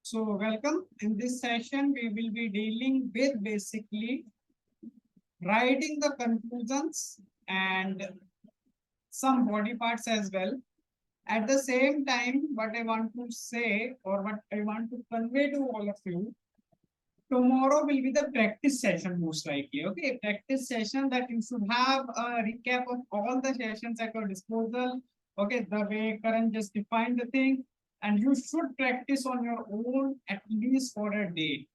So welcome. In this session, we will be dealing with basically writing the conclusions and some body parts as well. At the same time, what I want to say or what I want to convey to all of you, tomorrow will be the practice session most likely. Okay, practice session that you should have a recap of all the sessions at your disposal. Okay, the way Karan just defined the thing, and you should practice on your own at least for a day.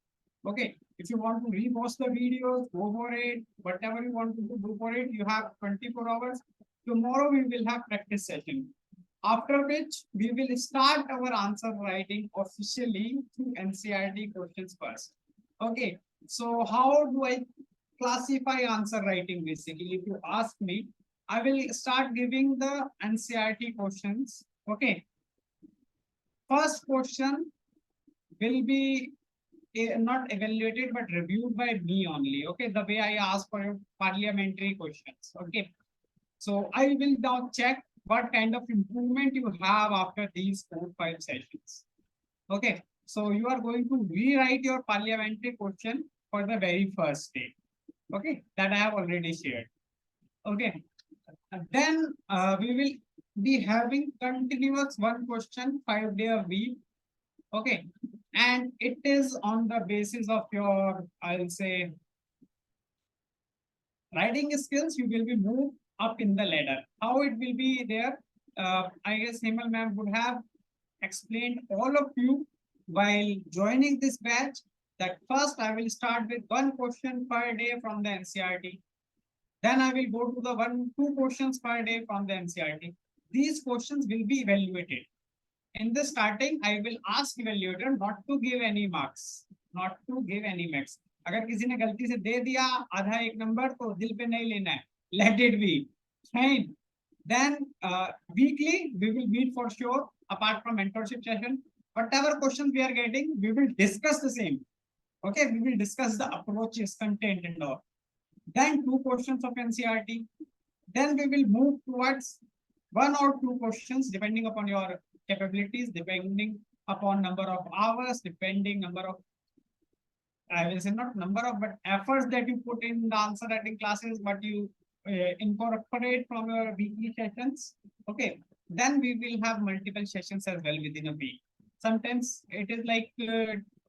Okay, if you want to rewatch the videos, go for it. Whatever you want to do for it. You have 24 hours. Tomorrow we will have practice session. After which we will start our answer writing officially through NCRT questions first. Okay, so how do I classify answer writing basically? If you ask me, I will start giving the NCRT questions. Okay, first question will be not evaluated but reviewed by me only. Okay, the way I ask for your parliamentary questions. Okay, so I will now check what kind of improvement you have after these 4-5 sessions. Okay, so you are going to rewrite your parliamentary question for the very first day. Okay, that I have already shared. Okay, then we will be having continuous one question 5 day a week. Okay, and it is on the basis of your, I'll say, writing skills. You will be moved up in the ladder. How it will be there? I guess Himal ma'am would have explained all of you while joining this batch that first I will start with one question per day from the NCRT. Then I will go to the two questions per day from the NCRT. These questions will be evaluated. In the starting, I will ask evaluator not to give any marks, not to give any marks. अगर किसी ने गलती से दे दिया आधा एक number तो दिल पे नहीं लेना है. Let it be. Fine. Then weekly we will meet for sure. Apart from mentorship session, whatever questions we are getting, we will discuss the same. Okay, we will discuss the approaches, content, and all. Then two questions of NCRT. Then we will move towards one or two questions depending upon your capabilities, depending upon number of hours, depending number of, I will say not number of, but efforts that you put in the answer writing classes, but you incorporate from your weekly sessions. Okay, then we will have multiple sessions as well within a week. Sometimes it is like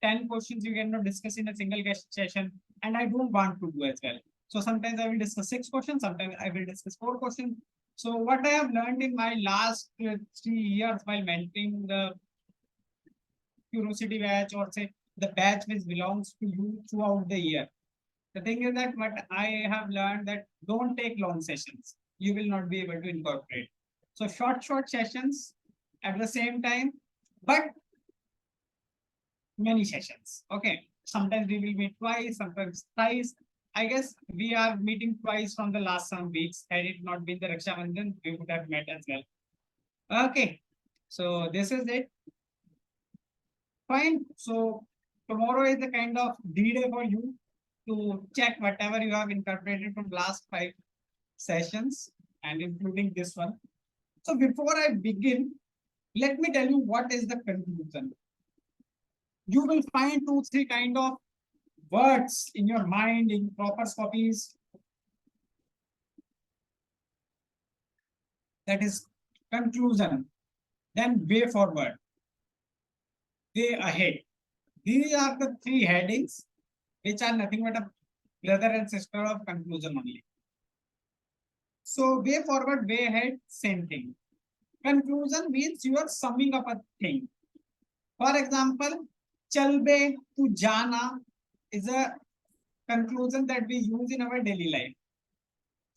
10 questions you cannot discuss in a single session, and I don't want to do as well. So sometimes I will discuss 6 questions, sometimes I will discuss 4 questions. So what I have learned in my last 3 years while mentoring the curiosity batch, or say the batch which belongs to you throughout the year. The thing is that what I have learned that don't take long sessions. You will not be able to incorporate. So short sessions at the same time, but many sessions. Okay. Sometimes we will meet twice, sometimes thrice. I guess we are meeting twice from the last some weeks. Had it not been the Raksha Bandhan, we would have met as well. Okay. So this is it. Fine. So tomorrow is the kind of D-Day for you to check whatever you have incorporated from last 5 sessions and including this one. So before I begin, let me tell you what is the conclusion. You will find 2-3 kind of words in your mind in proper copies. That is conclusion, then way forward, way ahead. These are the 3 headings which are nothing but a brother and sister of conclusion only. So way forward, way ahead, same thing. Conclusion means you are summing up a thing. For example, chalbe to jana is a conclusion that we use in our daily life.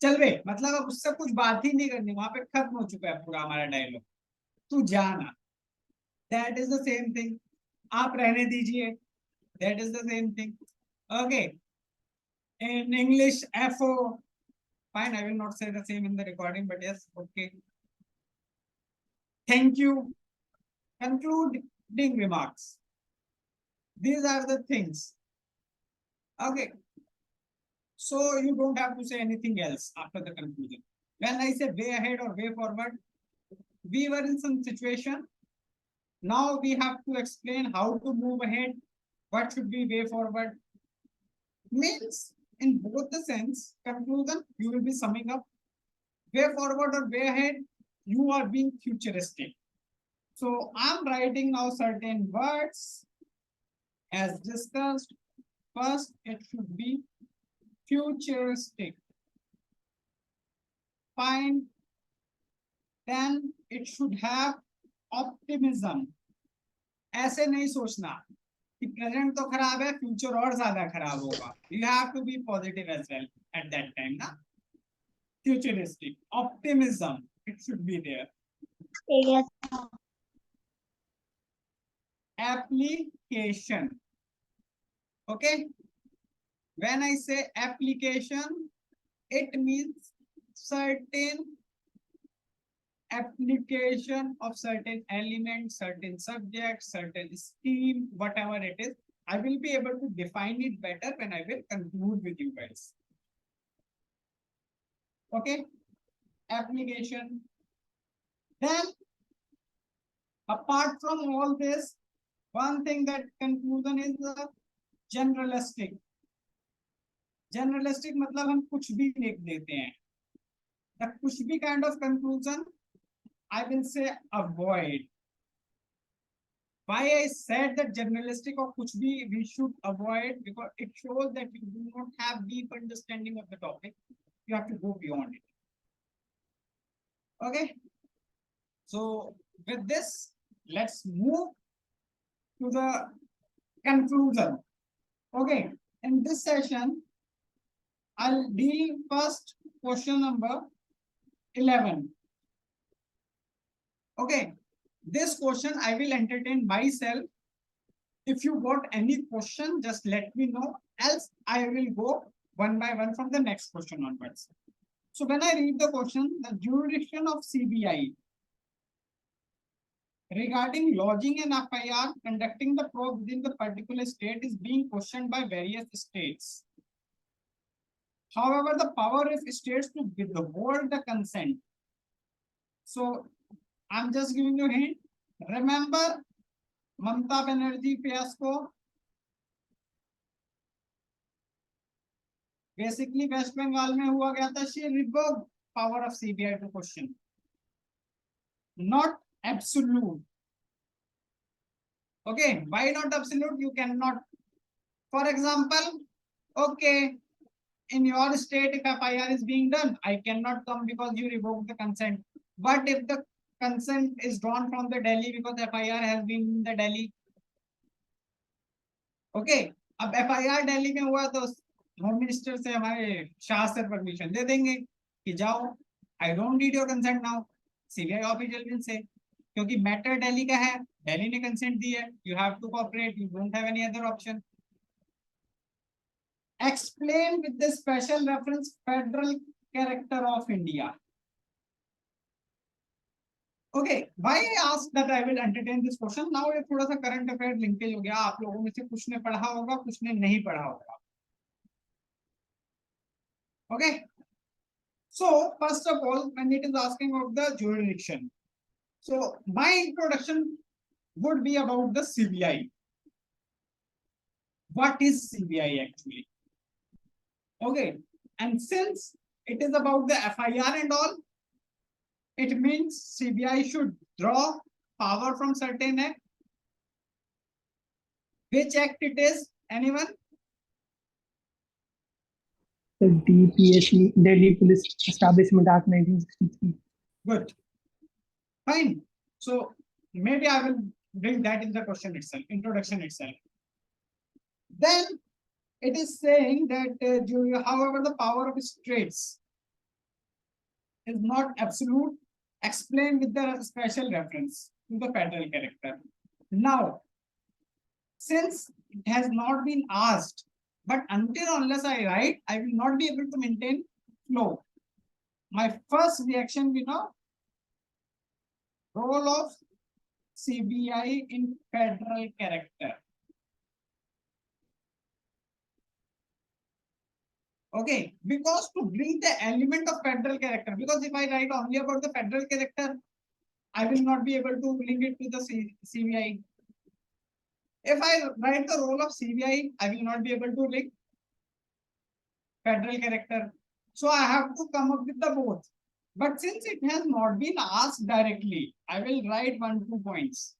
चलबे मतलब अब उससे कुछ बात ही नहीं करनी, वहां पे खत्म हो चुका है पूरा हमारा डायलॉग. तू जाना, that is the same thing. आप रहने दीजिए, that is the same thing. Okay, in English, FO, fine, I will not say the same in the recording, but yes, okay. Thank you. Concluding remarks. These are the things. Okay. So you don't have to say anything else after the conclusion. When I say way ahead or way forward, we were in some situation Now we have to explain how to move ahead. What should be way forward? Means in both the sense, conclusion, you will be summing up. Way forward or way ahead, you are being futuristic. So I'm writing now certain words as discussed. First, it should be futuristic. Fine. Then it should have optimism. ऐसे नहीं सोचना कि present तो खराब है, future और ज्यादा खराब होगा. You have to be positive as well at that time, ना? Futuristic, optimism, it should be there. Yes. Application. Okay. When I say application, it means certain application of certain elements, certain subjects, certain scheme, whatever it is. I will be able to define it better when I will conclude with you guys. Okay. Application. Then, apart from all this, one thing that conclusion is generalistic. Generalistic मतलब हम कुछ भी लिख देते हैं. The कुछ भी kind of conclusion, I will say avoid. Why I said that generalistic or kuch bhi we should avoid, because it shows that you do not have deep understanding of the topic. You have to go beyond it. Okay. So with this, let's move to the conclusion. Okay. In this session, I'll deal first question number 11. Okay. This question I will entertain myself. If you got any question, just let me know. Else I will go one by one from the next question onwards. So when I read the question, the jurisdiction of CBI regarding lodging an FIR, conducting the probe within the particular state is being questioned by various states. However, the power of states to withhold the consent. So I'm just giving you a hint. Remember Mamata Banerjee fiasco. Basically, West Bengal में हुआ क्या था? She revoked power of CBI to question. Not absolute. Okay, why not absolute? You cannot. For example, okay, in your state, if FIR is being done, I cannot come because you revoked the consent. But if the consent is drawn from the Delhi because FIR has been in the Delhi. Okay, अब FIR Delhi में हुआ तो home minister से हमारे Shah sir permission दे देंगे कि जाओ, I don't need your consent now. CBI official will say, क्योंकि मैटर दिल्ली का है, दिल्ली ने कंसेंट दी है, you have to cooperate, you don't have any other option. Explain with the special reference federal character of India. Okay, why I asked that I will entertain this question. Now ये थोड़ा सा current affair linkage हो गया. आप लोगों में से कुछ ने पढ़ा होगा, कुछ ने नहीं पढ़ा होगा. Okay. So first of all, when it is asking of the jurisdiction, so my introduction would be about the CBI. What is CBI actually? Okay, and since it is about the FIR and all, it means CBI should draw power from certain act. Which act it is? Anyone? The DPSE, Delhi Police Establishment Act 1963. Good. Fine. So maybe I will bring that in the question itself, introduction itself. Then it is saying that, however, the power of states is not absolute. Explain with the special reference to the federal character. Now, since it has not been asked, but until unless I write, I will not be able to maintain flow. My first reaction will know role of CBI in federal character. Okay, because to bring the element of federal character, because if I write only about the federal character, I will not be able to link it to the CBI. If I write the role of CBI, I will not be able to link federal character. So I have to come up with the both. But since it has not been asked directly, I will write 1-2 points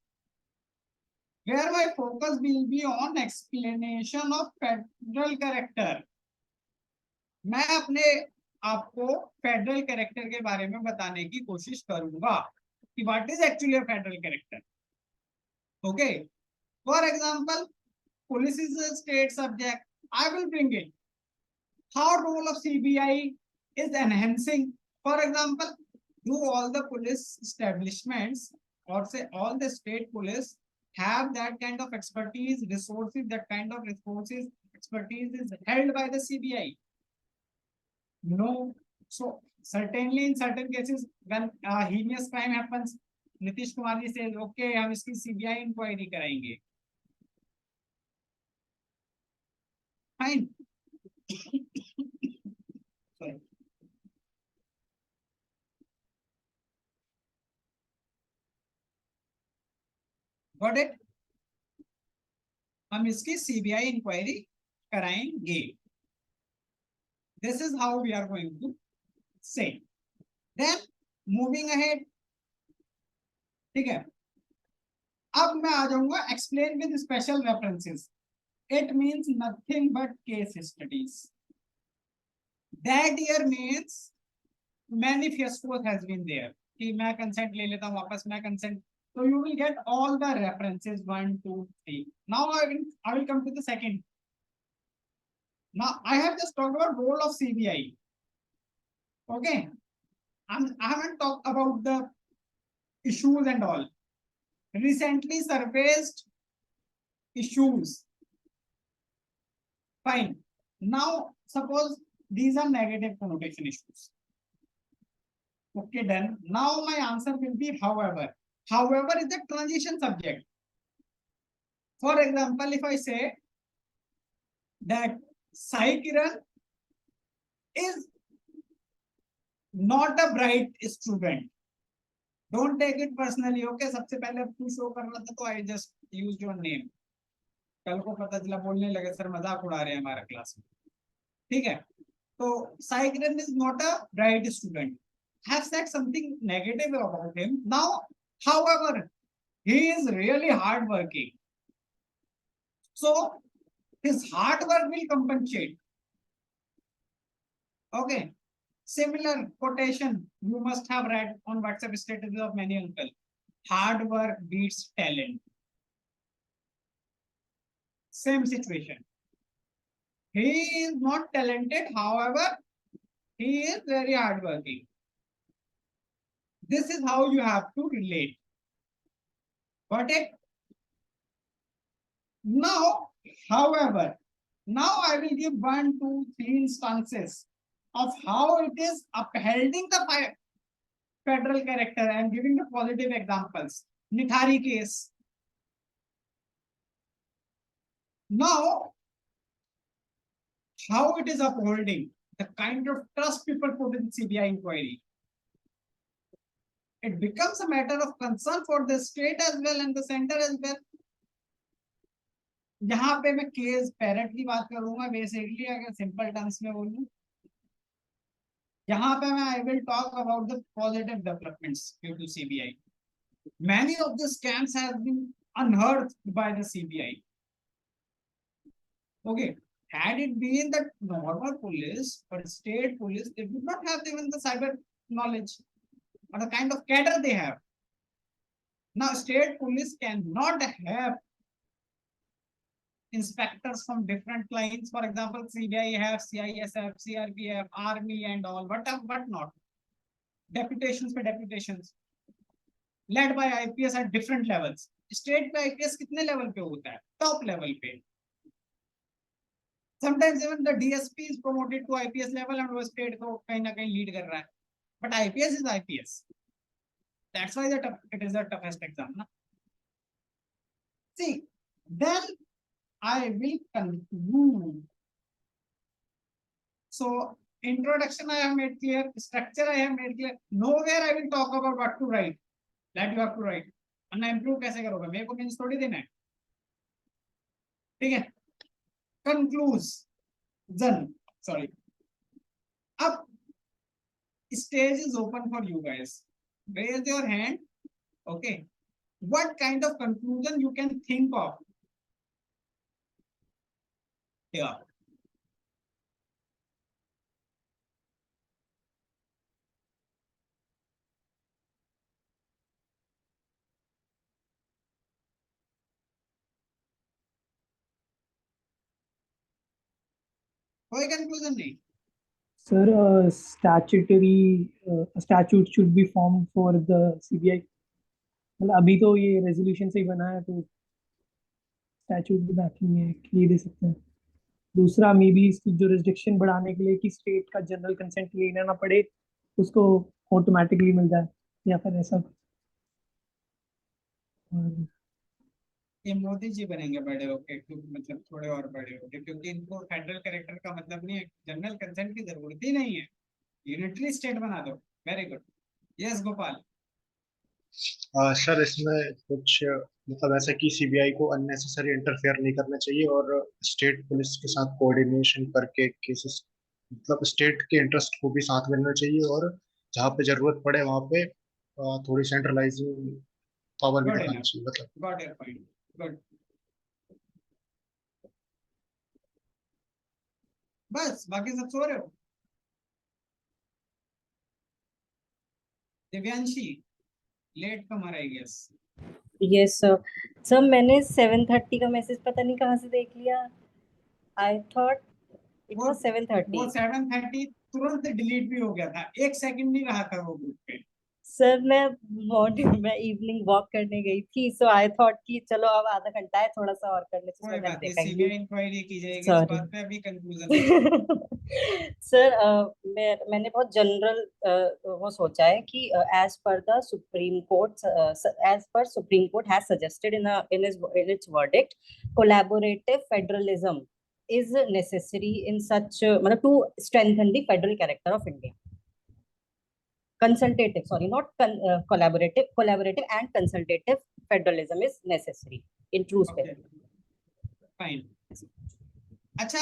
where my focus will be on explanation of federal character. मैं अपने आपको federal character के बारे में बताने की कोशिश करूंगा कि what is actually a federal character. Okay, for example, police is a state subject. I will bring it. How role of CBI is enhancing. For example, do all the police establishments or say all the state police have that kind of expertise, resources, that kind of resources, expertise is held by the CBI? No. So certainly in certain cases when heinous crime happens, Nitish Kumar ji says, okay, हम इसकी CBI inquiry कराएंगे. Fine. Sorry. Got it? हम इसकी CBI inquiry कराएंगे. This is how we are going to say. Then moving ahead. ठीक है, अब मैं आ जाऊंगा explain with special references. It means nothing but case studies. That year means manifesto has been there. कि मैं consent ले लेता हूँ वापस, मैं consent. So you will get all the references 1, 2, 3. Now I will come to the second. Now I have just talked about role of CBI. Okay, I haven't talked about the issues and all. Recently surfaced issues. Fine. Now suppose these are negative connotation issues. Okay, done. Now my answer will be however. However is the transition subject. For example, if I say that Sai Kiran is not a bright student, don't take it personally. Okay, सबसे पहले तू show कर रहा था तो I just used your name. कल को पता चला बोलने लगे सर मजाक उड़ा रहे हैं हमारा क्लास में. ठीक है, तो Sai Kiran is not a bright student. Have said something negative about him. Now, however, he is really hardworking. So his hard work will compensate. Okay. Similar quotation you must have read on WhatsApp statuses of many uncle. Hard work beats talent. Same situation. He is not talented, however, he is very hardworking. This is how you have to relate. Got it? Now, however, now I will give 1, 2, 3 instances of how it is upholding the federal character. I am giving the positive examples. Nithari case. Now, how it is upholding the kind of trust people put in CBI inquiry. It becomes a matter of concern for the state as well and the center as well. यहाँ पे मैं case parrot की बात करूंगा basically, अगर simple terms में बोलूं. यहाँ पे मैं I will talk about the positive developments due to CBI. Many of the scams have been unearthed by the CBI. Okay, had it been that normal police or state police, they would not have even the cyber knowledge or the kind of cadre they have. Now, state police cannot have inspectors from different lines. For example, CBI have CISF, CRPF, Army and all, but not. Deputations by deputations. Led by IPS at different levels. State by IPS कितने level पे होता है? Top level पे. Sometimes even the DSP is promoted to IPS level and वो state को कहीं ना कहीं lead कर रहा है. But IPS is IPS. That's why it is the toughest exam. Na? See, then I will conclude. So, introduction I have made clear, structure I have made clear. Nowhere I will talk about what to write. That you have to write. अन्ना improve कैसे करोगे, मेरे को means थोड़ी देना है, ठीक है। कंक्लूजन, सॉरी, अब stage is open for you guys. Raise your hand. Okay, what kind of conclusion you can think of here? कोई कंक्लूजन नहीं? Sir, a statute should be formed for the CBI. मतलब अभी तो ये resolution से ही बना है, तो स्टैचूट भी बाकी है, ये दे सकते हैं। दूसरा मे बी इसकी जुरिस्डिक्शन बढ़ाने के लिए कि स्टेट का जनरल कंसेंट लेना ना पड़े, उसको ऑटोमेटिकली मिल जाए, या फिर ऐसा। और ये मोदी जी बनेंगे बड़े होके, क्योंकि मतलब थोड़े और बड़े होके, क्योंकि इनको फेडरल कैरेक्टर का मतलब नहीं है, जनरल कंसेंट की जरूरत ही नहीं है, यूनिटरी स्टेट बना दो। Very good, yes Gopal. Sir इसमें कुछ मतलब ऐसा कि सीबीआई को अननेसेसरी इंटरफेयर नहीं करना चाहिए और स्टेट पुलिस के साथ कोऑर्डिनेशन करके केसेस, मतलब स्टेट के इंटरेस्ट को भी साथ मिलना चाहिए, और जहाँ पे जरूरत पड़े वहाँ पे थोड़ी सेंट्रलाइजिंग पावर भी गुड दिखानी इनफ, चाहिए, मतलब। Got your point, good. बस बाकी सब सो रहे हो? Divyanshi, latecomer I guess. Yes sir. Sir मैंने 7:30 का मैसेज पता नहीं कहाँ से देख लिया। आई थॉट इट वो वाज 7:30। वो 7:30 तुरंत डिलीट भी हो गया था, एक सेकंड नहीं रहा था वो ग्रुप पे। सर मैं मॉर्निंग में इवनिंग वॉक करने गई थी, सो आई थॉट कि चलो अब आधा घंटा है, थोड़ा सा और कर लेते, कोई सो मैंने बात नहीं, देखा ही सीबीआई नहीं। इंक्वायरी की जाएगी इस सॉरी बात पे, अभी कंक्लूजन नहीं। सर मैंने बहुत जनरल वो सोचा है कि as per the Supreme Court, as per Supreme Court has suggested in its verdict, collaborative federalism is necessary in such मतलब to strengthen the federal character of India. Consultative, sorry, not collaborative and consultative federalism is necessary in true spirit. Fine, अच्छा,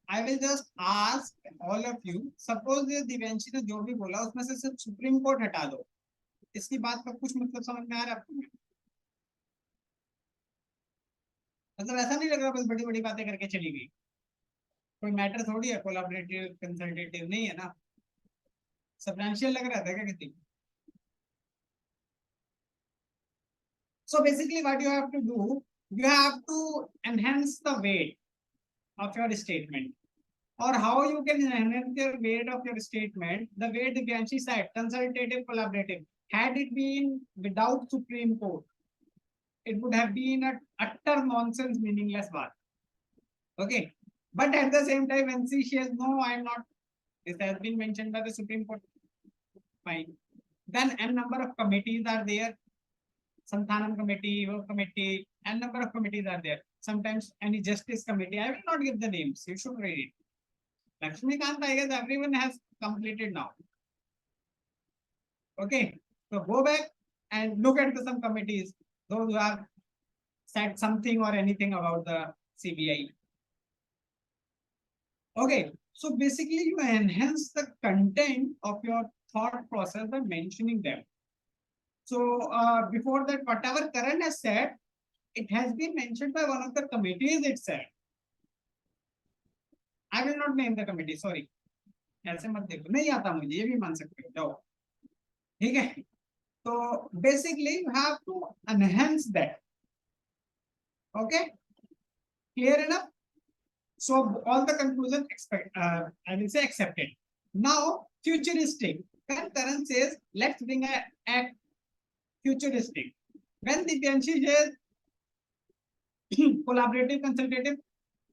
I will just ask all of you, suppose ये दिव्यांशी ने जो भी बोला उसमें से सिर्फ सुप्रीम कोर्ट हटा दो, इसकी बात का कुछ मतलब समझ में आ रहा है आपको? मतलब ऐसा नहीं लग रहा बस बड़ी बड़ी बातें करके चली गई, कोई मैटर थोड़ी है, कोलैबोरेटिव कंसल्टेटिव नहीं है ना, सब्सटेंशियल लग रहा था क्या किसी? So basically what you have to do, you have to enhance the weight of your statement. Or how you can enhance the weight of your statement, the way the Bianchi said, consultative, collaborative. Had it been without Supreme Court, it would have been a utter nonsense, meaningless word. Okay. But at the same time, when she says, no, I am not, this has been mentioned by the Supreme Court. Fine. Then n number of committees are there. Santhanam committee, work committee, and number of committees are there. Sometimes any justice committee, I will not give the names, you should read it. Lakshmikant, I guess everyone has completed now. Okay, so go back and look at some committees, those who have said something or anything about the CBI. Okay, so basically you enhance the content of your thought process by mentioning them. So before that, whatever Karan has said, it has been mentioned by one of the committees itself. I will not name the committee, sorry. ऐसे मत देखो, नहीं आता मुझे, ये भी मान सकते हो, जाओ, ठीक है। तो basically you have to enhance that. Okay, clear enough? So all the conclusion I will say accepted. Now futuristic. When Karan says let's bring a futuristic, when Divyanshi says collaborative, consultative,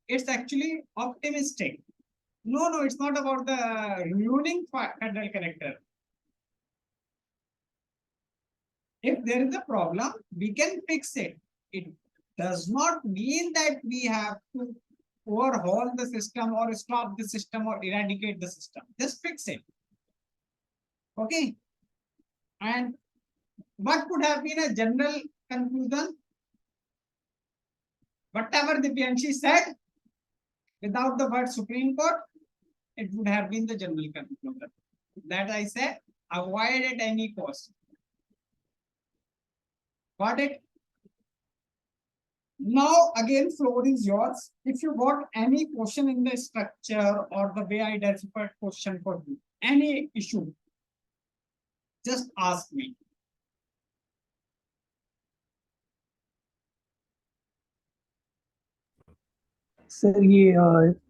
it's actually optimistic. No, it's not about the ruining federal character. If there is a problem, we can fix it. It does not mean that we have to overhaul the system or stop the system or eradicate the system. Just fix it. Okay. And what could have been a general conclusion? Whatever Divyanshi said, without the word Supreme Court, it would have been the general conclusion. That I said, avoid at any cost. Got it? Now again, floor is yours. If you got any question in the structure or the way I identified question for you, any issue, just ask me. Sir ये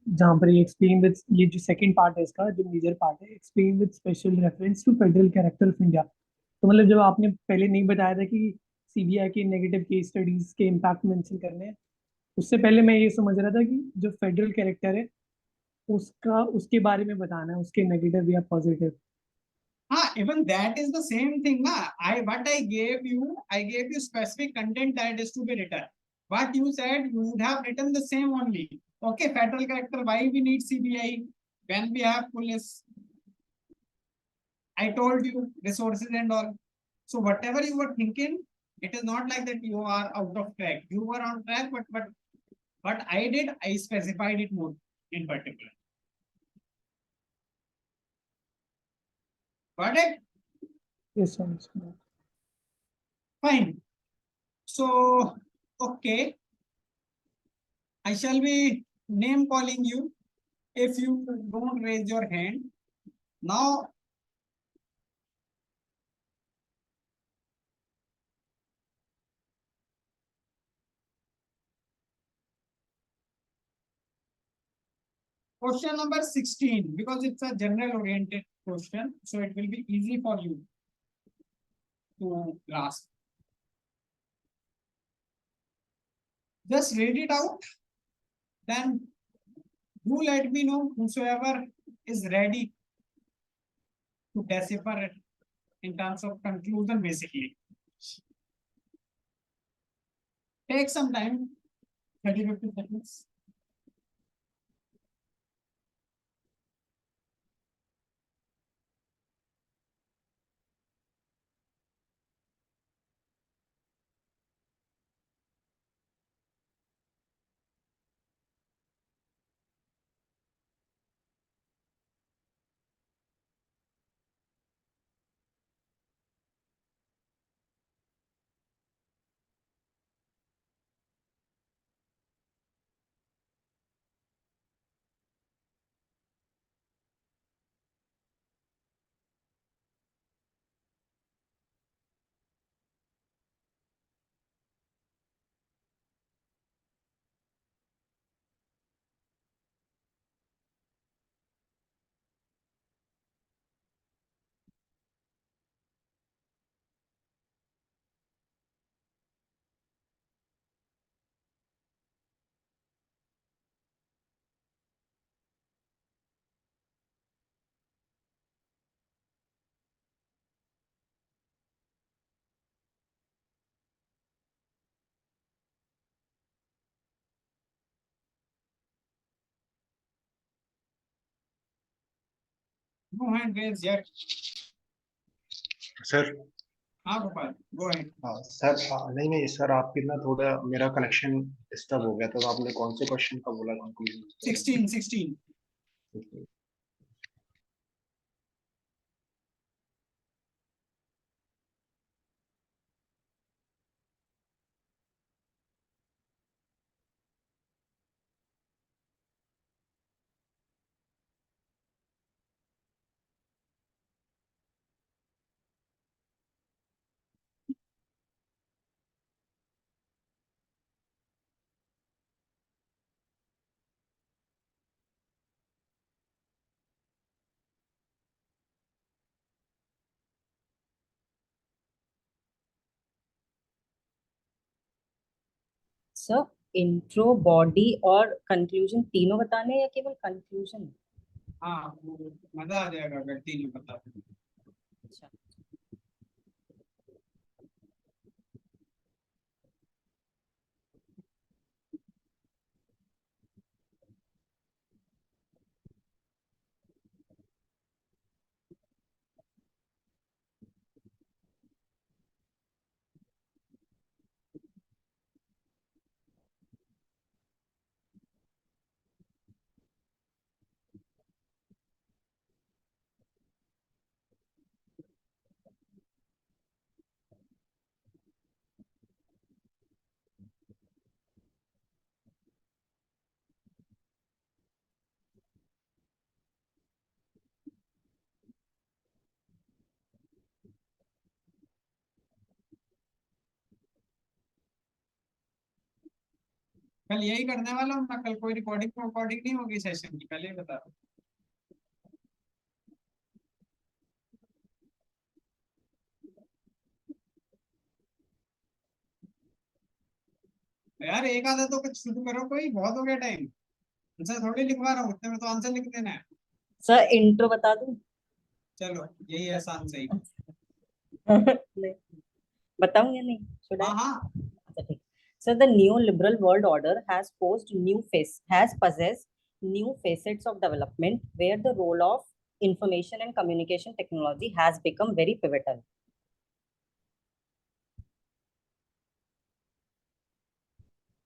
जहाँ पर ये explain with ये जो second part है इसका जो major part है explain with special reference to federal character of India. तो मतलब जब आपने पहले नहीं बताया था कि सीबीआई के नेगेटिव केस स्टडीज के इम्पैक्ट मेंशन करने हैं, उससे पहले मैं ये समझ रहा था कि जो फेडरल कैरेक्टर है उसका उसके बारे में बताना है, उसके नेगेटिव या positive. Even that is the same thing. What I gave you specific content that is to be written. What you said, you would have written the same only. Okay, federal character, why we need CBI when we have police? I told you resources and all. So whatever you were thinking, it is not like that you are out of track. You were on track, but what I did, I specified it more in particular. Got it? Yes, sir. Yes, sir. Fine. So, okay. I shall be name calling you if you don't raise your hand. Now, question number 16, because it's a general oriented question, so it will be easy for you to grasp. Just read it out, then do let me know whosoever is ready to decipher it in terms of conclusion, basically. Take some time, 30-50 seconds. No hand raised yet. Sir Gopal, go ahead. Sir नहीं नहीं sir, आपकी ना थोड़ा मेरा connection disturb हो गया था, तो आपने कौन से क्वेश्चन का बोला कंक्लूजन? 16. सर इंट्रो, बॉडी और कंक्लूजन तीनों बताने हैं या केवल कंक्लूजन? हाँ, मजा आ जाएगा अगर तीन बता दें। अच्छा, कल यही करने वाला हूँ मैं, कल कोई रिकॉर्डिंग नहीं होगी सेशन की, पहले ही बता रहा हूँ। यार एक आधा तो कुछ शुरू करो, कोई बहुत हो गया टाइम, आंसर थोड़ी लिखवा रहा हूँ, उतने में तो आंसर लिख देना है। सर इंट्रो बता दूं? चलो यही है आसान सही। नहीं, बताऊं या नहीं? Should I? हाँ हाँ, अच्छा, ठीक. So the neoliberal world order has possessed new facets of development where the role of information and communication technology has become very pivotal.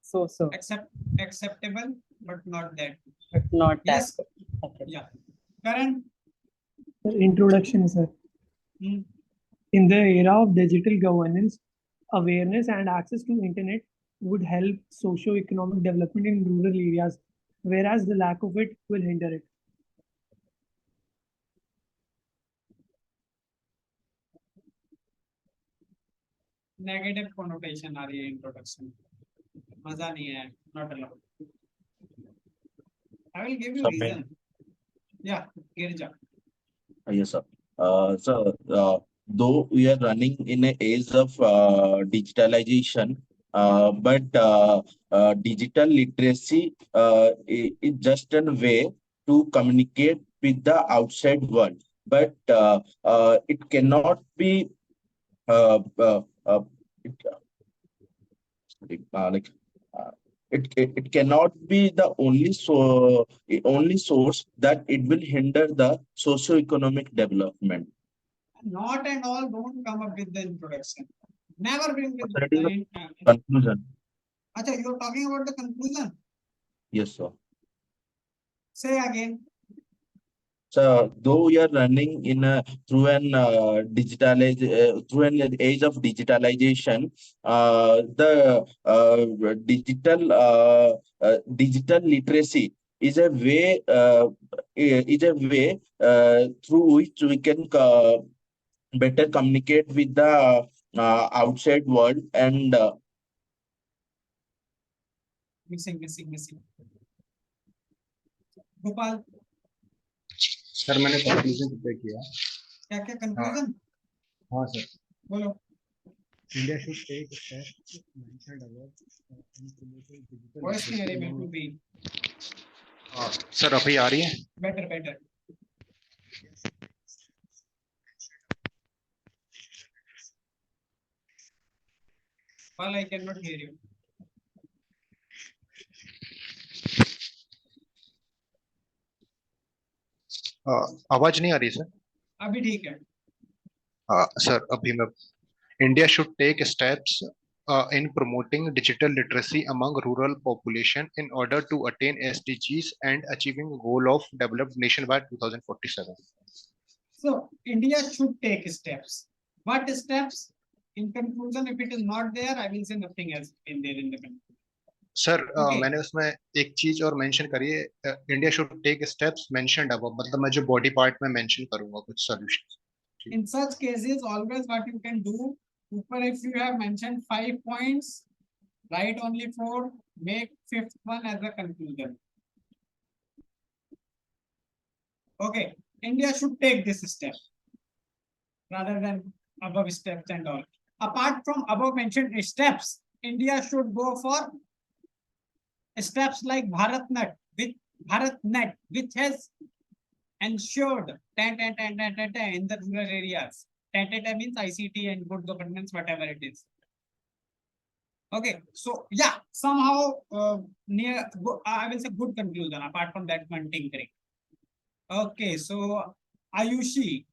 So acceptable but not that. but not that. Yes. Okay. Yeah. Karan. Introduction, sir. Hmm. In the era of digital governance, awareness and access to internet would help socio-economic development in rural areas, whereas the lack of it will hinder it. Negative connotation आ रही है introduction, मजा नहीं है, not allowed. I will give you reason. Yeah, Girja. Yes, sir. So, though we are running in an age of digitalization, but digital literacy is just a way to communicate with the outside world. But it cannot be uh, uh, uh, it, like uh, it cannot be the only source that it will hinder the socio-economic development. Not and all, don't come up with the introduction. Never bring with That is the the conclusion. Acha, you're talking about the conclusion. Yes, sir. Say again. So, though we are running in a through an through an age of digitalization, the digital literacy is a way through which we can better communicate with the outside world and Missing. Gopal, sir मैंने conclusion prepare किया. क्या conclusion? हाँ sir. बोलो. India should take steps mentioned above in promoting digital Voice नहीं आ रही literacy बिल्कुल भी. Sir अभी आ रही है. Better. Well, I cannot hear you. आवाज नहीं आ रही सर. अभी ठीक है. सर अभी मैं. India should take steps in promoting digital literacy among rural population in order to attain SDGs and achieving goal of developed nation by 2047. So India should take steps. What steps? In conclusion, if it is not there, I will say nothing else in there in the conclusion. Sir Okay. मैंने उसमें एक चीज और mention करी है. India should take steps mentioned above, मतलब मैं जो बॉडी पार्ट में मेंशन करूंगा कुछ solutions. In such cases, always what you can do, if you have mentioned 5 points, write only 4, make 5th one as a conclusion. Okay, India should take this step rather than above steps and all. Apart from above mentioned steps, India should go for steps like BharatNet, which has ensured in the rural areas. Means ICT and good governance, whatever it is. Okay, so yeah, somehow I will say good conclusion. Apart from that one tinkering. Okay, so Ayushi.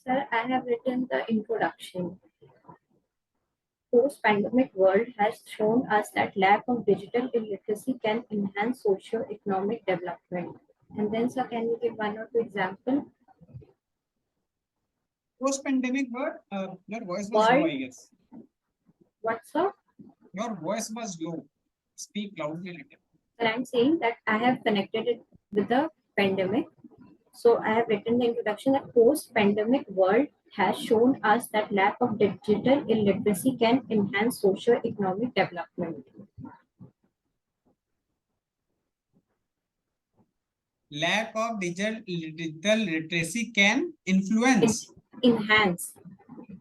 Sir, I have written the introduction. Post-pandemic world has shown us that lack of digital illiteracy can enhance socio-economic development. And then, sir, can you give 1 or 2 examples? Post-pandemic world, your voice was low, I guess. What, sir? Your voice was low. Speak loudly little. Sir, I'm saying that I have connected it with the pandemic. So I have written the introduction that post-pandemic world has shown us that lack of digital illiteracy can enhance socio-economic development. lack of digital literacy can influence enhance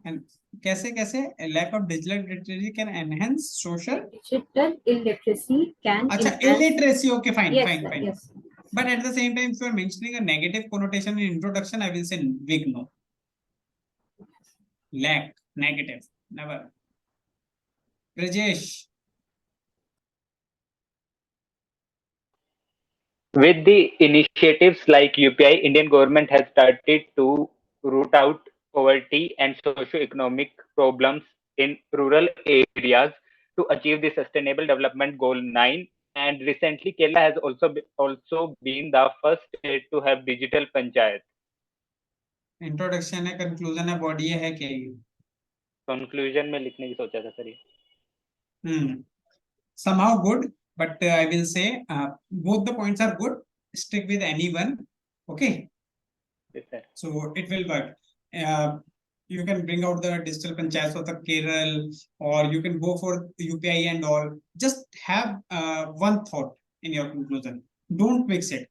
and कैसे कैसे lack of digital literacy can enhance social digital illiteracy can अच्छा enhance illiteracy okay fine yes fine sir, fine yes but at the same time if you are mentioning a negative connotation in introduction I will say big no lack negative never Rajesh With the initiatives like UPI, Indian government has started to root out poverty and socio-economic problems in rural areas to achieve the Sustainable Development Goal 9. And recently, Kerala has also been the first state to have digital panchayat. Introduction है conclusion है body है क्या ये conclusion में लिखने की सोचा था सर ये somehow good but I will say both the points are good stick with anyone okay Yes, sir. so it will work you can bring out the digital panchayats of the Kerala or you can go for UPI and all just have one thought in your conclusion don't mix it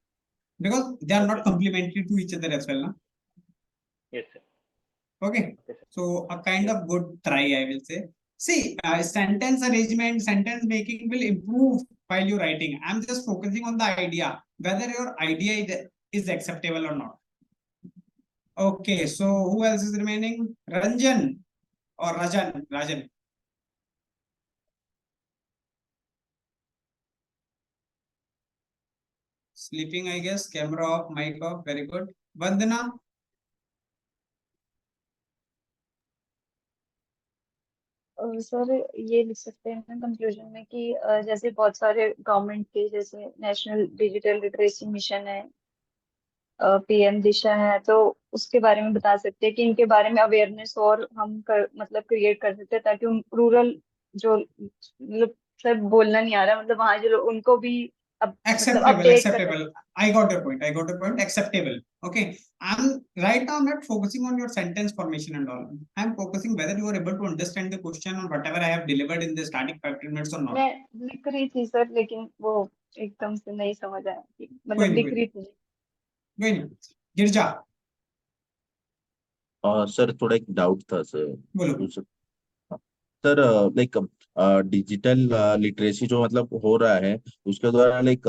because they are not complementary to each other as well na? Yes, sir. Okay, so a kind of good try I will say see sentence arrangement sentence making will improve while you're writing I'm just focusing on the idea whether your idea is acceptable or not okay so who else is remaining Ranjan or Rajan sleeping I guess camera off mic off very good Vandana sir ये लिख सकते हैं conclusion में कि जैसे बहुत सारे government के जैसे नेशनल डिजिटल लिटरेसी मिशन है पीएम दिशा है तो उसके बारे में बता सकते हैं कि इनके बारे में अवेयरनेस और हम मतलब क्रिएट कर सकते हैं ताकि रूरल जो मतलब सर बोलना नहीं आ रहा मतलब वहाँ जो लोग उनको भी अब मतलब update acceptable I got your point acceptable okay I'm right now not focusing on your sentence formation and all I'm focusing whether you are able to understand the question or whatever I have delivered in the starting 5 minutes or not मैं लिख रही थी sir लेकिन वो एकदम से नहीं समझ आया मतलब लिख रही थी कोई नहीं गिरजा सर थोड़ा एक डाउट था सर बोलो सर लाइक डिजिटल लिटरेसी जो मतलब हो रहा है उसके द्वारा लाइक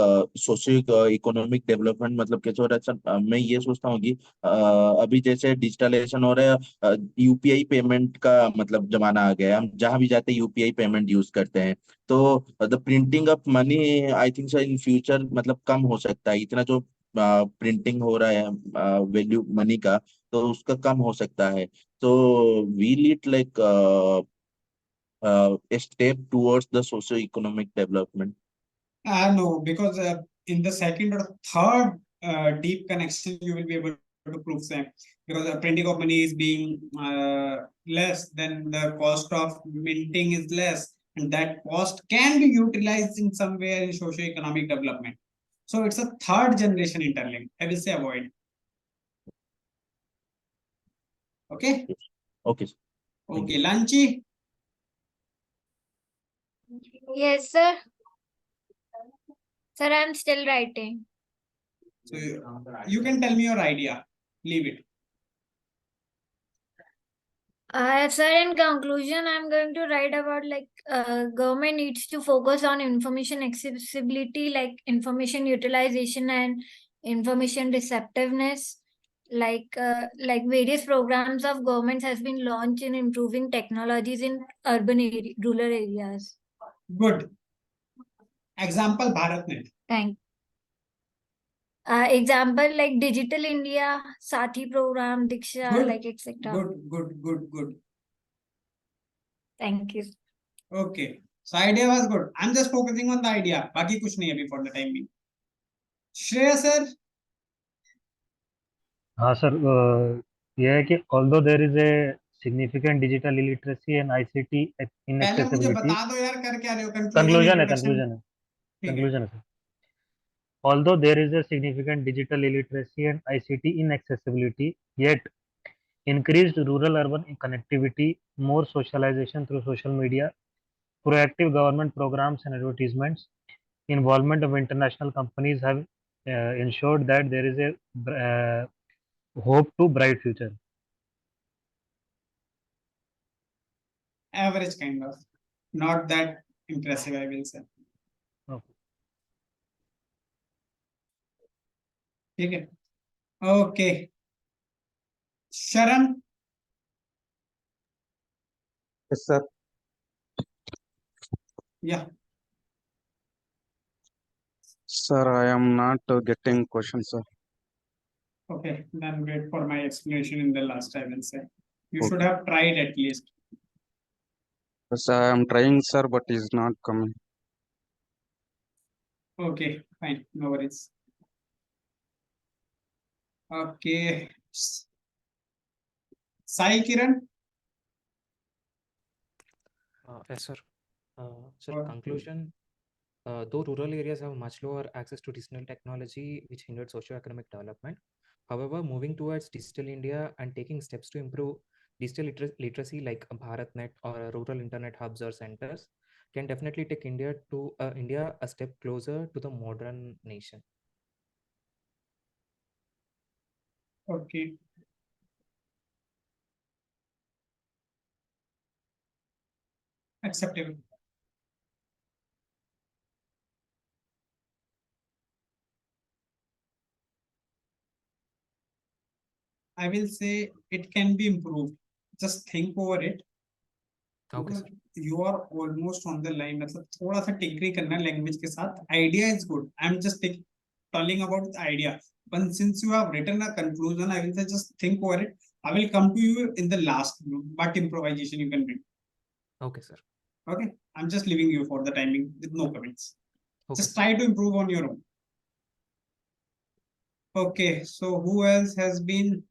सोशियो इकोनॉमिक डेवलपमेंट मतलब कैसे हो रहा है सर मैं ये सोचता हूँ कि अभी जैसे डिजिटलाइजेशन हो रहा है यूपीआई पेमेंट का मतलब जमाना आ गया है हम जहाँ भी जाते हैं यूपीआई पेमेंट यूज करते हैं तो the printing of money I think sir in future मतलब कम हो सकता है इतना जो प्रिंटिंग हो रहा है वैल्यू मनी का तो उसका कम हो सकता है तो will it like a step towards the socio-economic development? no because in the second or third deep connection you will be able to prove same because the printing of money is being less then the cost of minting is less and that cost can be utilized in some way in socio-economic development so it's a third generation interlink I will say avoid okay Okay. okay Lanchi Yes, sir. Sir, I'm still writing. so you can tell me your idea leave it Sir, in conclusion, I'm going to write about like government needs to focus on information accessibility, like information utilization and information receptiveness. Like various programs of governments has been launched in improving technologies in rural areas. good example BharatNet Thank. Example like Digital India, Sathi program, Diksha, good like etc. good Thank you. Okay. So idea was good. I'm just focusing on the idea. बाकी कुछ नहीं अभी for the time being. Shreya sir. हाँ sir यह है कि although there is a significant digital illiteracy and ICT पहले मुझे inaccessibility बता दो यार कर क्या रहे हो conclusion है introduction. conclusion है sir. Although there is a significant digital illiteracy and ICT inaccessibility, yet increased rural-urban connectivity, more socialization through social media, proactive government programs and advertisements, involvement of international companies have ensured that there is a hope to bright future. Average kind of, not that impressive, I will say. Okay. ठीक है, okay. Sharan, Yes, sir. yeah, Sir, I am not getting questions, sir. okay. Then wait for my explanation in the last, I will say. You should Okay. have tried at least. Yes, I am trying, sir, but is not coming. Okay, fine, no worries. Okay. Sai Kiran. Yes, sir. Sir, What? conclusion. Though rural areas have much lower access to digital technology, which hindered socio-economic development, however, moving towards digital India and taking steps to improve digital literacy like BharatNet or rural internet hubs or centers can definitely take India a step closer to the modern nation. Okay. Acceptable. I will say it can be improved. Just think over it. Okay, sir. You are almost on the line. मतलब थोड़ा सा टिकरी करना language के साथ. Idea is good. I'm just telling about the idea. But since you have written a conclusion, I will say just think over it. I will come to you in the last, but improvisation you can bring. Okay, sir. Okay. I'm just leaving you for the timing with no comments. Okay, Just sir. try to improve on your own. Okay. So who else has been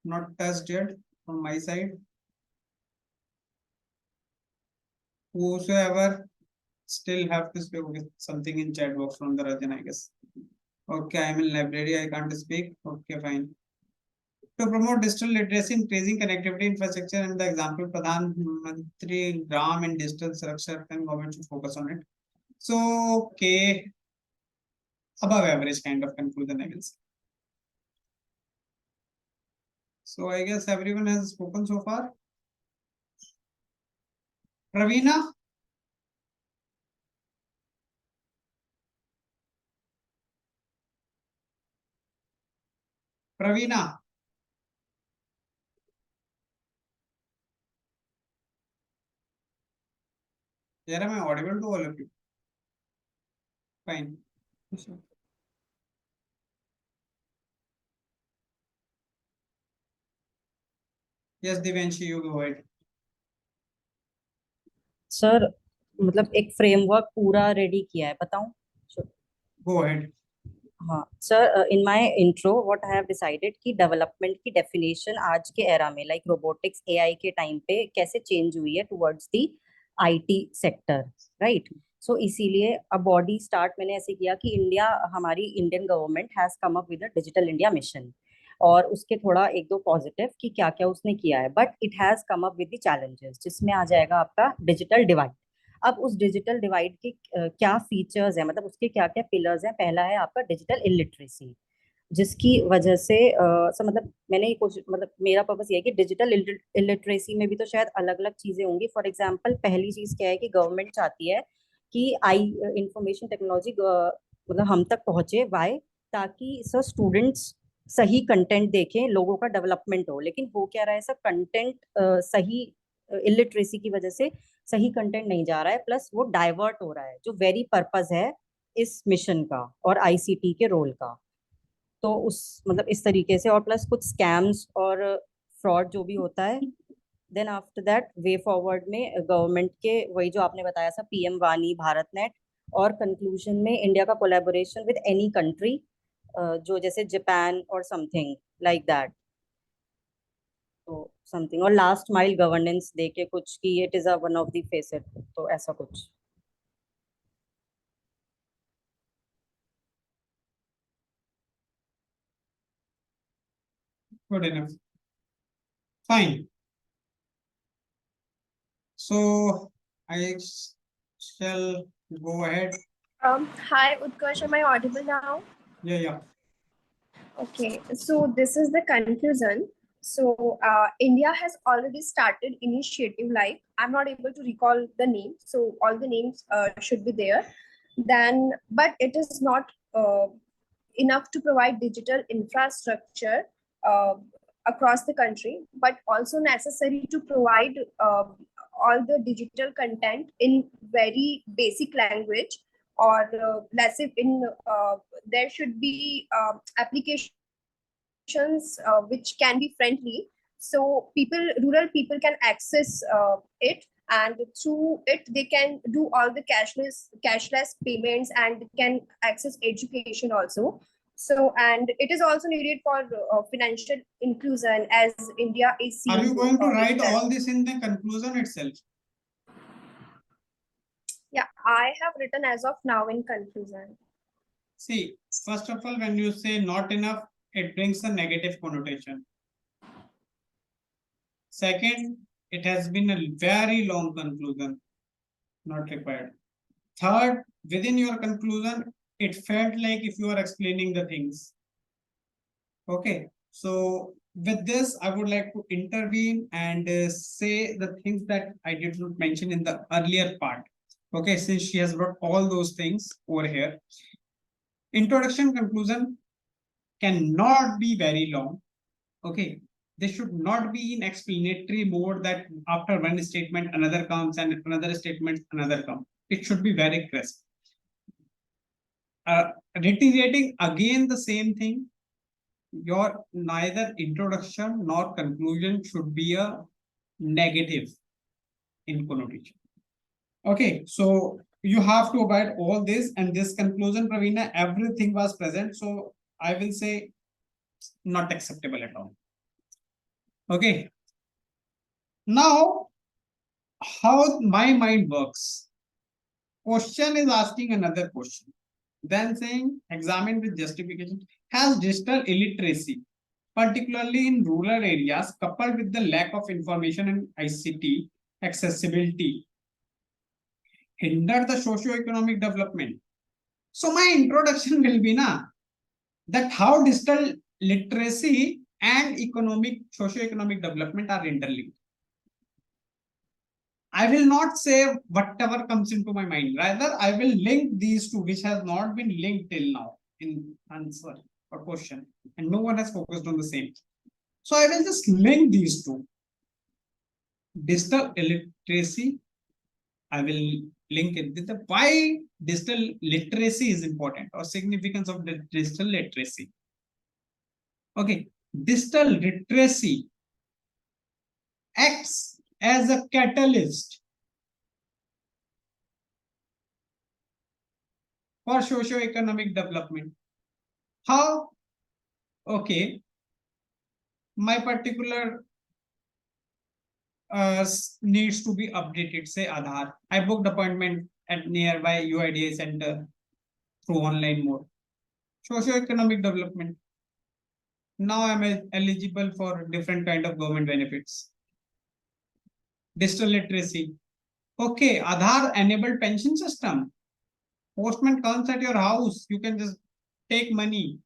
not touched yet from my side? Whosoever still have to speak. Okay, something in chat box from the Rajan, I guess. Okay, I'm in library, I can't speak. Okay, fine. To promote digital literacy, increasing connectivity infrastructure, and the example Pradhan Mantri Gram and digital structure, and government should focus on it. So, okay, above average kind of conclusion, I will say. So, I guess everyone has spoken so far. Ravina? Ravina? Yeah, am I audible to all of you? Fine. Yes, Devanshi, you go ahead. Sir मतलब एक framework पूरा ready किया है, बताऊं? Go ahead. हाँ sir, in my intro what I have decided कि development की definition आज के एरा में लाइक रोबोटिक्स एआई के टाइम पे कैसे चेंज हुई है towards the IT sector, right? So इसीलिए अ बॉडी स्टार्ट मैंने ऐसे किया कि इंडिया, हमारी Indian government has come up with a digital India mission, और उसके थोड़ा एक दो पॉजिटिव कि क्या क्या उसने किया है, but it has come up with the challenges, जिसमें आ जाएगा आपका डिजिटल डिवाइड। अब उस डिजिटल डिवाइड के क्या फीचर्स हैं, मतलब उसके क्या क्या पिलर्स हैं? पहला है आपका डिजिटल इलिटरेसी, जिसकी वजह से मतलब मैंने ये कुछ, मतलब मेरा पर्पस ये है कि डिजिटल इलिटरेसी में भी तो शायद अलग अलग चीजें होंगी। फॉर एग्जांपल पहली चीज क्या है कि गवर्नमेंट चाहती है कि इंफॉर्मेशन टेक्नोलॉजी मतलब हम तक पहुंचे, वाई? ताकि सर स्टूडेंट्स सही कंटेंट देखें, लोगों का डेवलपमेंट हो। लेकिन हो क्या रहा है सर, कंटेंट सही इलिटरेसी की वजह से सही कंटेंट नहीं जा रहा है, प्लस वो डाइवर्ट हो रहा है, जो वेरी पर्पस है इस मिशन का और आईसीटी के रोल का। तो उस मतलब इस तरीके से, और प्लस कुछ स्कैम्स और फ्रॉड जो भी होता है। Then after that way forward में गवर्नमेंट के वही जो आपने बताया था, पीएम वानी, भारत नेट, और कंक्लूजन में इंडिया का कोलैबोरेशन विद एनी कंट्री, जो जैसे जापान और समथिंग लाइक दैट, तो समथिंग, और लास्ट माइल गवर्नेंस दे के कुछ कि it is a one of the facet, तो ऐसा कुछ। Good enough. Fine. So I shall go ahead. Hi, Utkarsh, am I audible now? Yeah. Okay, so this is the conclusion. So India has already started initiative like, I'm not able to recall the name, so all the names should be there. Then, but it is not enough to provide digital infrastructure uh, across the country, but also necessary to provide all the digital content in very basic language, or let's say in there should be applications which can be friendly, so rural people can access it, and through it they can do all the cashless payments and can access education also. So, and it is also needed for financial inclusion, as India is Are seen you going to in write that. all this in the conclusion itself? Yeah, I have written as of now in conclusion. See, first of all, when you say not enough, it brings a negative connotation. Second, it has been a very long conclusion, not required. Third, within your conclusion, it felt like if you are explaining the things. Okay, so with this, I would like to intervene and say the things that I did not mention in the earlier part. Okay, since she has brought all those things over here. Introduction, conclusion cannot be very long. Okay, they should not be in explanatory mode that after one statement another comes and another statement another comes. It should be very crisp. Reiterating again the same thing, your neither introduction nor conclusion should be a negative in connotation. Okay, so you have to abide all this, and this conclusion, Pravina, everything was present, so I will say not acceptable at all. Okay, now how my mind works. Question is asking another question, then saying examine with justification. Has digital illiteracy, particularly in rural areas, coupled with the lack of information and ICT accessibility, hinder the socio-economic development? So my introduction will be that how digital literacy and socio-economic development are interlinked. I will not say whatever comes into my mind. Rather, I will link these two, which has not been linked till now in answer or question, and no one has focused on the same. So I will just link these two. Digital illiteracy, I will link it with the why digital literacy is important, or significance of the digital literacy. Okay, digital literacy acts as a catalyst for socio-economic development. How? Okay, my particular needs to be updated, say Aadhaar. I booked appointment at nearby UIDA center through online mode. Socio-economic development. Now I'm eligible for different kind of government benefits. Digital literacy. Okay, Aadhaar enabled pension system. Postman comes at your house. You can just take money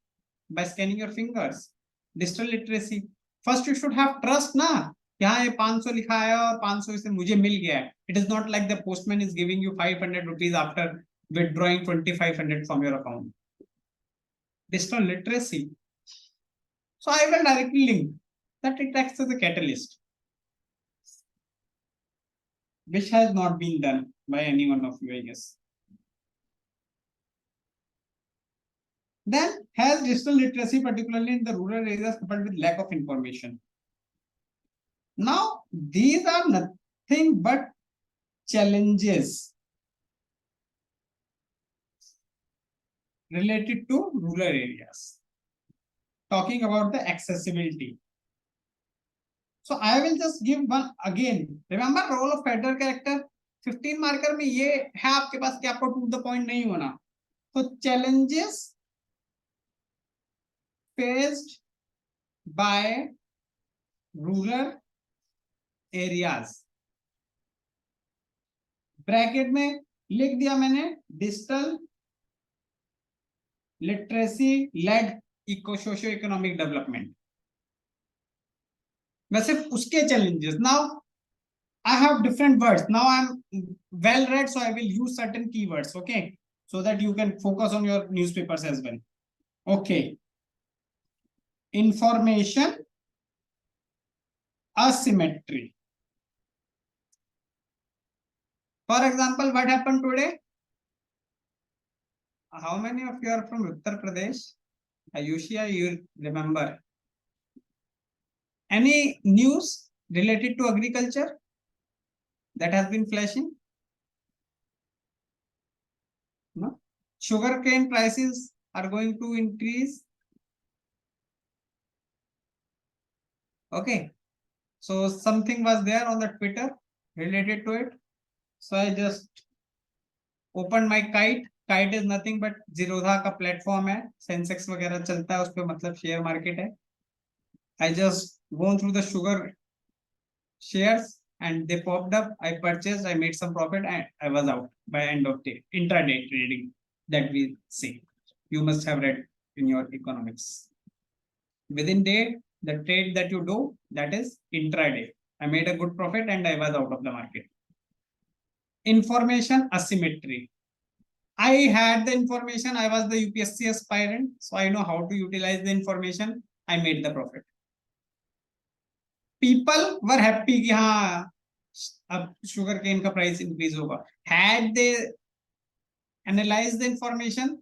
by scanning your fingers. Digital literacy. First, you should have trust ना. यहाँ ये 500 लिखा है और 500 से मुझे मिल गया है. It is not like the postman is giving you 500 rupees after withdrawing 2500 from your account. Digital literacy. So I will directly link that it acts as a catalyst, which has not been done by any one of you, I guess. Then has digital literacy, particularly in the rural areas, coupled with lack of information. Now, these are nothing but challenges related to rural areas. Talking about the accessibility. So I will just give one again. Remember role of federal character? 15 marker में ये है आपके पास कि आपको to the point नहीं होना. So challenges faced by rural areas. Bracket में लिख दिया मैंने digital literacy led socio economic development. वैसे उसके challenges, now I have different words, now I'm well read, so I will use certain keywords, okay, so that you can focus on your newspapers as well. Okay, information asymmetry. For example, what happened today? How many of you are from Uttar Pradesh? Ayushia, you remember any news related to agriculture that has been flashing? No. Sugarcane prices are going to increase. Okay, so something was there on the Twitter related to it, so I just opened my Kite. Kite is nothing but Zerodha का platform है, Sensex वगैरह चलता है उस पे, मतलब share market है. I just gone through the sugar shares and they popped up. I purchased, I made some profit, and I was out by end of day. Intraday trading that we say. You must have read in your economics. Within day, the trade that you do, that is intraday. I made a good profit and I was out of the market. Information asymmetry. I had the information, I was the UPSC aspirant, so I know how to utilize the information. I made the profit. People were happy कि हाँ अब sugar cane का price increase होगा. Had they analyzed the information?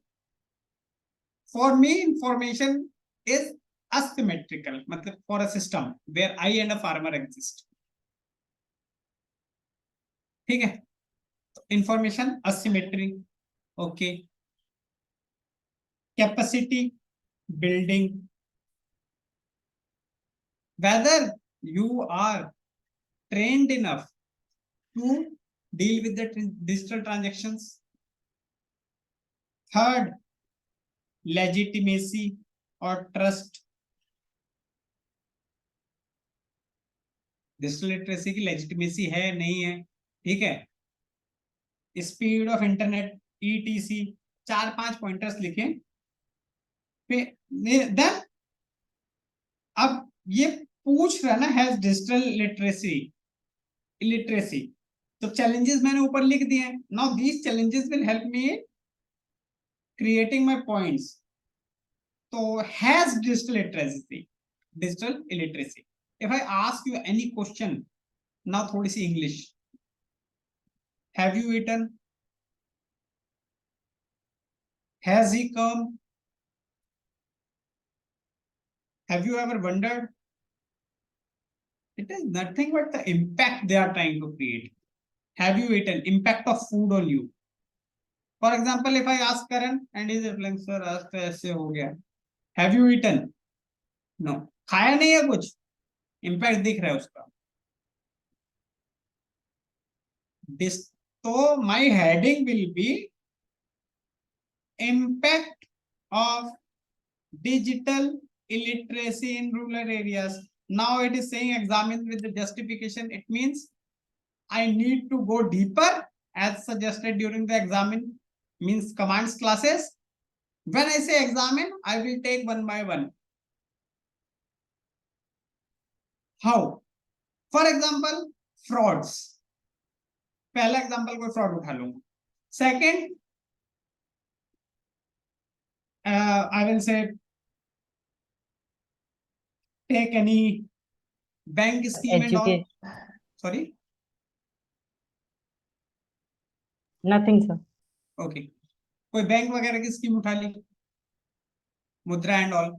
For me, information is asymmetrical, मतलब for a system where I and a farmer exist. ठीक है? Information asymmetry. Okay. Capacity building. Whether you are trained enough to deal with the digital transactions. Third, legitimacy or trust. Digital literacy की legitimacy है नहीं है, ठीक है. Speed of internet ETC 4-5 pointers लिखें. Then अब ये पूछ रहा ना हैज डिजिटल लिटरेसी, तो चैलेंजेस मैंने ऊपर लिख दिए हैं. Now these challenges will help me in creating my points. तो has digital illiteracy. If I ask you any question, now थोड़ी सी English. Have you eaten? Has he come? Have you ever wondered? It is nothing but the impact they are trying to create. Have you eaten? Impact of food on you. For example, if I ask Karan and he is replying, sir, आज तो ऐसे हो गया. Have you eaten? No. खाया नहीं है कुछ. Impact दिख रहा है उसका. This, so my heading will be impact of digital illiteracy in rural areas. Now it is saying examine with the justification. It means I need to go deeper as suggested during the examine, means commands classes. When I say examine, I will take one by one. How? For example, frauds. पहला example कोई fraud उठा लूंगा. Second, I will say take any bank scheme and all. Sorry, nothing sir. Okay, कोई bank वगैरह की scheme उठा ली, मुद्रा and all.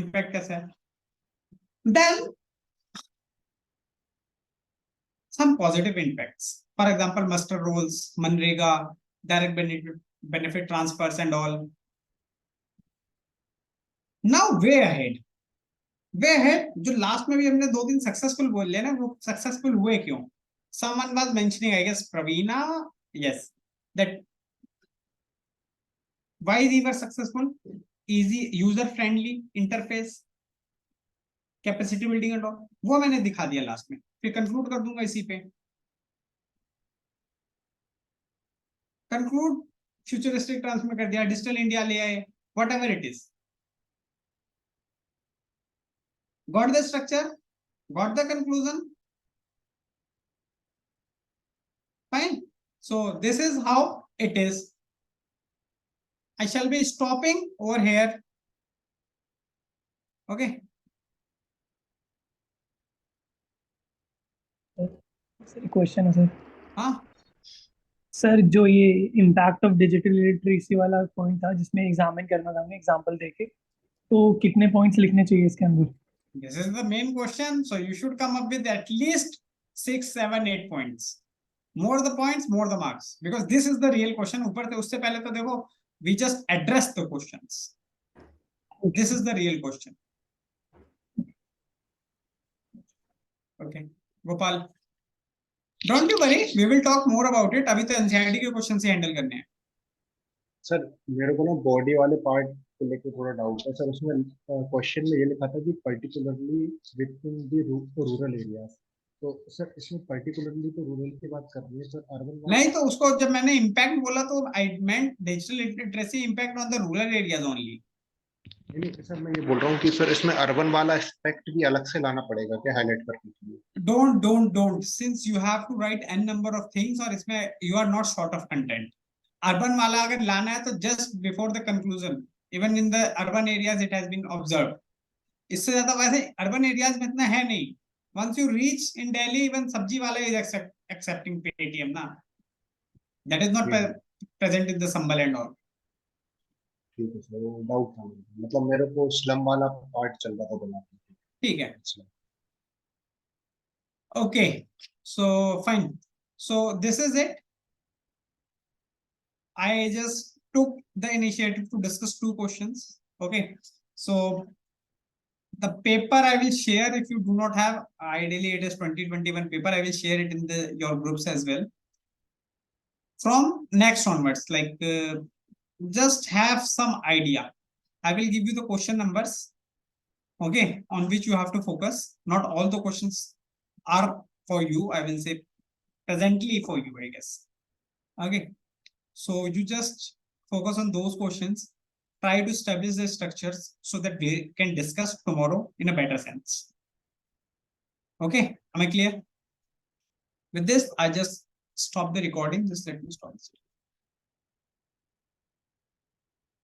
Impact कैसा है? Then some positive impacts. For example, muster rolls, MNREGA, direct benefit transfers and all. Now way ahead. जो last में भी हमने 2-3 सक्सेसफुल बोल लिया ना, वो सक्सेसफुल हुए क्यों? Someone was mentioning, I guess Praveena, yes, that why they were successful. Easy, user friendly interface, capacity building and all. वो मैंने दिखा दिया लास्ट में. फिर कंक्लूड कर दूंगा इसी पे. कंक्लूड फ्यूचरिस्टिक ट्रांसफर कर दिया. डिजिटल इंडिया ले आए, whatever it is. Got the structure? Got the conclusion? Fine. So this is how it is. I shall be stopping over here. Okay. Question है सर. हाँ. सर जो ये impact of digital literacy वाला point था जिसमें examine करना था हमें एग्जांपल देके, तो कितने पॉइंट्स लिखने चाहिए इसके अंदर? This is the main question. So you should come up with at least 6, 7, 8 points. More the points, more the marks. Because this is the real question. ऊपर से उससे पहले तो देखो, we just address the questions. This is the real question. Okay. Gopal. Don't you worry. We will talk more about it. अभी तो NCERT के question से हैंडल करने हैं. सर मेरे को ना बॉडी वाले पार्ट को लेकर थोड़ा डाउट है सर. उसमें क्वेश्चन में ये लिखा था कि particularly with in the rural areas. तो सर इसमें पर्टिकुलरली तो रूरल की बात कर रही है सर, अर्बन नहीं, तो उसको जब मैंने इम्पैक्ट बोला तो I meant digital literacy impact on the rural areas only. नहीं सर, मैं ये बोल रहा हूँ कि सर इसमें अर्बन वाला एस्पेक्ट भी अलग से लाना पड़ेगा क्या हाईलाइट करने के लिए? Don't since you have to write n number of things और इसमें you are not short of content. Urban वाला अगर लाना है तो just before the conclusion, even in the urban areas it has been observed. इससे ज्यादा वैसे अर्बन एरियाज में इतना है नहीं. Once you reach in Delhi, even सब्जी वाला is accepting Paytm ना. That is not present in the Sambal and all. ठीक है सर, वो डाउट था मतलब मेरे को स्लम वाला पार्ट चल रहा था बनाने. ठीक है. Okay, so fine. So this is it. I just took the initiative to discuss 2 questions. Okay, so the paper I will share, if you do not have, ideally it is 2021 paper, I will share it in your groups as well. From next onwards, like just have some idea. I will give you the question numbers, okay, on which you have to focus. Not all the questions are for you, I will say presently for you, I guess. Okay, so you just focus on those questions, try to establish the structures so that we can discuss tomorrow in a better sense. Okay, am I clear? With this, I just stop the recording. Just let me stop this.